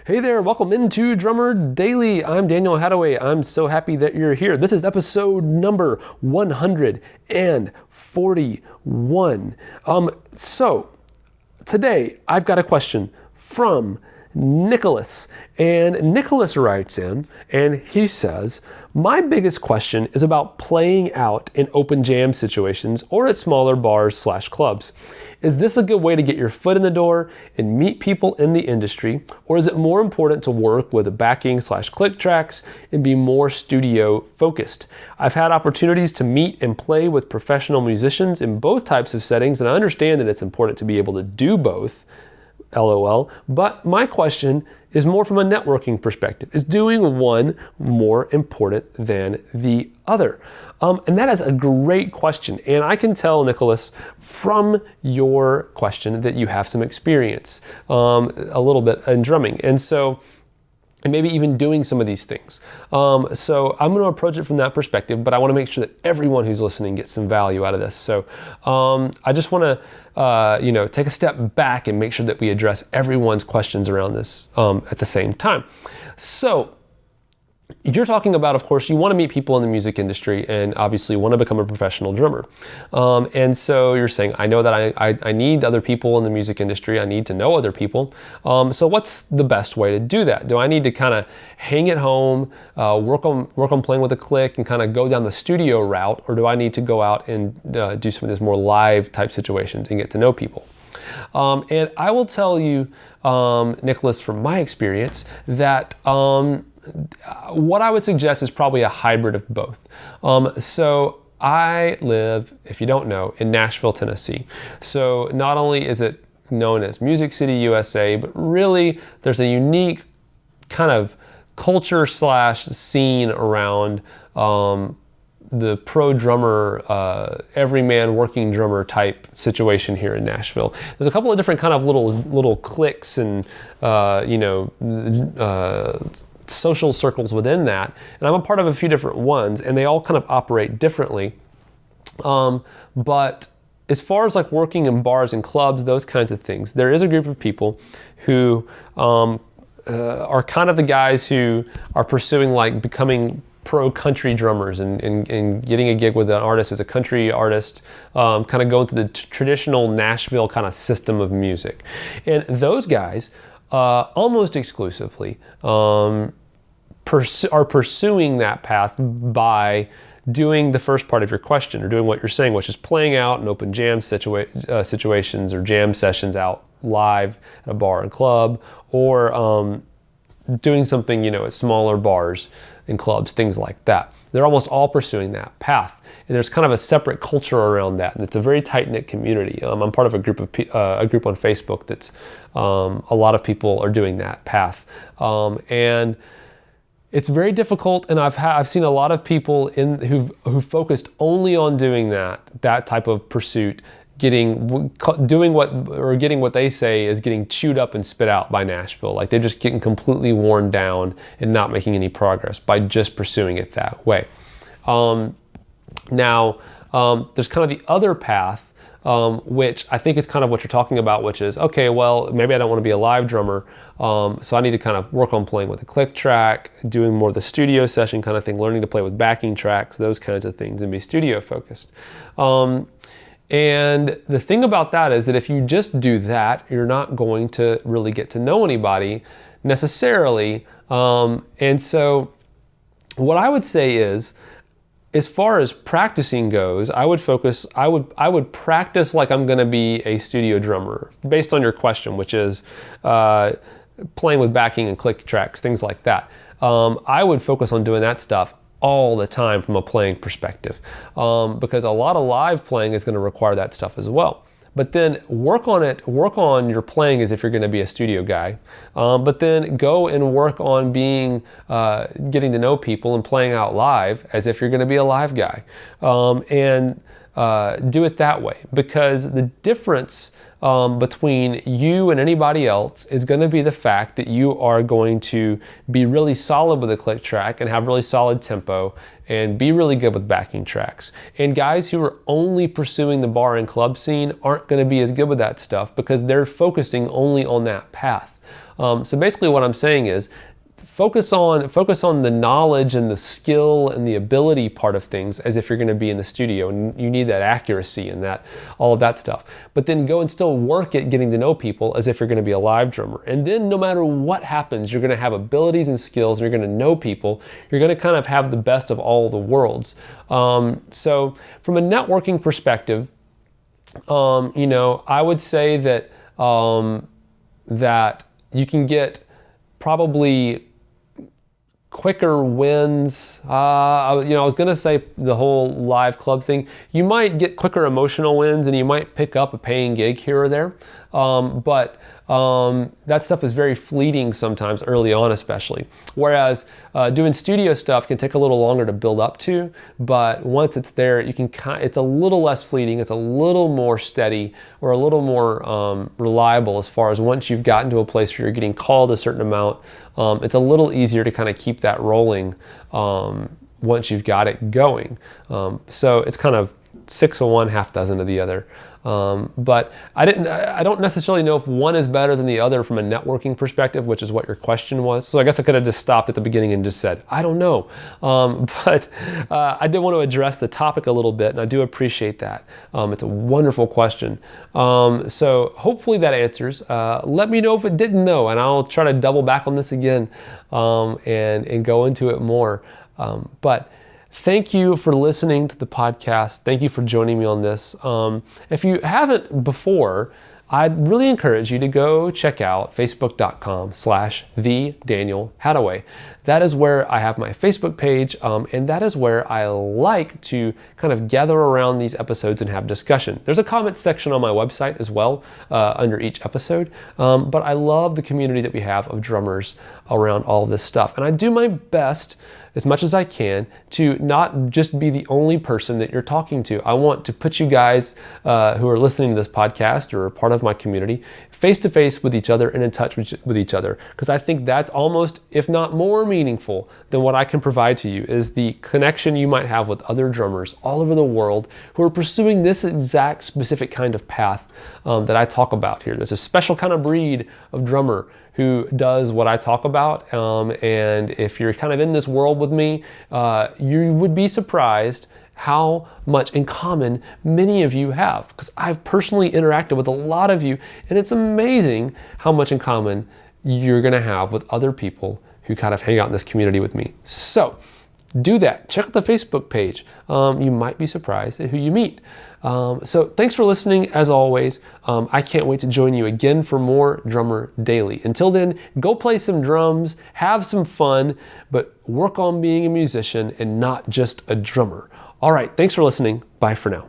Hey there, welcome into Drummer Daily. I'm Daniel Hadaway. I'm so happy that you're here. This is episode number 141. So today I've got a question from Nicholas. And Nicholas writes in and he says, my biggest question is about playing out in open jam situations or at smaller bars/clubs. Is this a good way to get your foot in the door and meet people in the industry? Or is it more important to work with backing/click tracks and be more studio focused? I've had opportunities to meet and play with professional musicians in both types of settings, and I understand that it's important to be able to do both. LOL. But my question is more from a networking perspective. Is doing one more important than the other? And that is a great question. And I can tell, Nicholas, from your question that you have some experience a little bit in drumming. And maybe even doing some of these things. So I'm going to approach it from that perspective, but I want to make sure that everyone who's listening gets some value out of this. So I just want to take a step back and make sure that we address everyone's questions around this at the same time. So you're talking about, of course, you want to meet people in the music industry and obviously want to become a professional drummer. And so you're saying, I know that I need other people in the music industry. I need to know other people. So what's the best way to do that? Do I need to kind of hang at home, work on playing with a click and kind of go down the studio route? Or do I need to go out and do some of these more live type situations and get to know people? And I will tell you, Nicholas, from my experience, that what I would suggest is probably a hybrid of both. So I live, if you don't know, in Nashville, Tennessee. So not only is it known as Music City, USA, but really there's a unique kind of culture/scene around the pro drummer, everyman working drummer type situation here in Nashville. There's a couple of different kind of little cliques and social circles within that, and I'm a part of a few different ones, and they all kind of operate differently. But as far as like working in bars and clubs, those kinds of things, there is a group of people who are kind of the guys who are pursuing like becoming pro country drummers and getting a gig with an artist as a country artist, kind of going through the traditional Nashville kind of system of music. And those guys almost exclusively are pursuing that path by doing the first part of your question, or doing what you're saying, which is playing out in open jam situations or jam sessions out live at a bar and club, or doing something at smaller bars and clubs, things like that. They're almost all pursuing that path. And there's kind of a separate culture around that, and it's a very tight-knit community. I'm part of a group on Facebook that's a lot of people are doing that path, and it's very difficult. And I've seen a lot of people who focused only on doing that type of pursuit, getting what they say is getting chewed up and spit out by Nashville. Like they're just getting completely worn down and not making any progress by just pursuing it that way. Now, there's kind of the other path, which I think is kind of what you're talking about, which is, okay, well, maybe I don't want to be a live drummer, so I need to kind of work on playing with a click track, doing more of the studio session kind of thing, learning to play with backing tracks, those kinds of things, and be studio focused. And the thing about that is that if you just do that, you're not going to really get to know anybody necessarily. And so what I would say is, as far as practicing goes, I would practice like I'm going to be a studio drummer, based on your question, which is playing with backing and click tracks, things like that. I would focus on doing that stuff all the time from a playing perspective, because a lot of live playing is going to require that stuff as well. But then work on your playing as if you're going to be a studio guy, but then go and work on getting to know people and playing out live as if you're going to be a live guy, and do it that way, because the difference between you and anybody else is going to be the fact that you are going to be really solid with a click track and have really solid tempo and be really good with backing tracks. And guys who are only pursuing the bar and club scene aren't going to be as good with that stuff because they're focusing only on that path. So basically what I'm saying is focus on the knowledge and the skill and the ability part of things as if you're going to be in the studio, and you need that accuracy and that all of that stuff. But then go and still work at getting to know people as if you're going to be a live drummer. And then no matter what happens, you're going to have abilities and skills, and you're going to know people. You're going to kind of have the best of all the worlds. So from a networking perspective, I would say that that you can get probably quicker wins. I was going to say the whole live club thing. You might get quicker emotional wins, and you might pick up a paying gig here or there. But that stuff is very fleeting sometimes, early on especially. Whereas doing studio stuff can take a little longer to build up to, but once it's there, it's a little less fleeting, it's a little more steady, or a little more reliable as far as once you've gotten to a place where you're getting called a certain amount, it's a little easier to kind of keep that rolling once you've got it going. So it's kind of 6 of one, half dozen of the other. But I don't necessarily know if one is better than the other from a networking perspective, which is what your question was. So I guess I could have just stopped at the beginning and just said, I don't know. But I did want to address the topic a little bit, and I do appreciate that. It's a wonderful question. So hopefully that answers. Let me know if it didn't though, and I'll try to double back on this again and go into it more. But thank you for listening to the podcast. Thank you for joining me on this. If you haven't before, I'd really encourage you to go check out facebook.com/TheDanielHadaway. That is where I have my Facebook page, and that is where I like to kind of gather around these episodes and have discussion. There's a comment section on my website as well under each episode, but I love the community that we have of drummers around all of this stuff. And I do my best as much as I can to not just be the only person that you're talking to. I want to put you guys who are listening to this podcast or are part of my community face to face with each other and in touch with each other, because I think that's almost, if not more meaningful than what I can provide to you, is the connection you might have with other drummers all over the world who are pursuing this exact specific kind of path that I talk about here. There's a special kind of breed of drummer who does what I talk about, and if you're kind of in this world with me, you would be surprised how much in common many of you have, because I've personally interacted with a lot of you, and it's amazing how much in common you're going to have with other people who kind of hang out in this community with me. So do that. Check out the Facebook page. You might be surprised at who you meet. So thanks for listening as always. I can't wait to join you again for more Drummer Daily. Until then, go play some drums, have some fun, but work on being a musician and not just a drummer. All right, thanks for listening. Bye for now.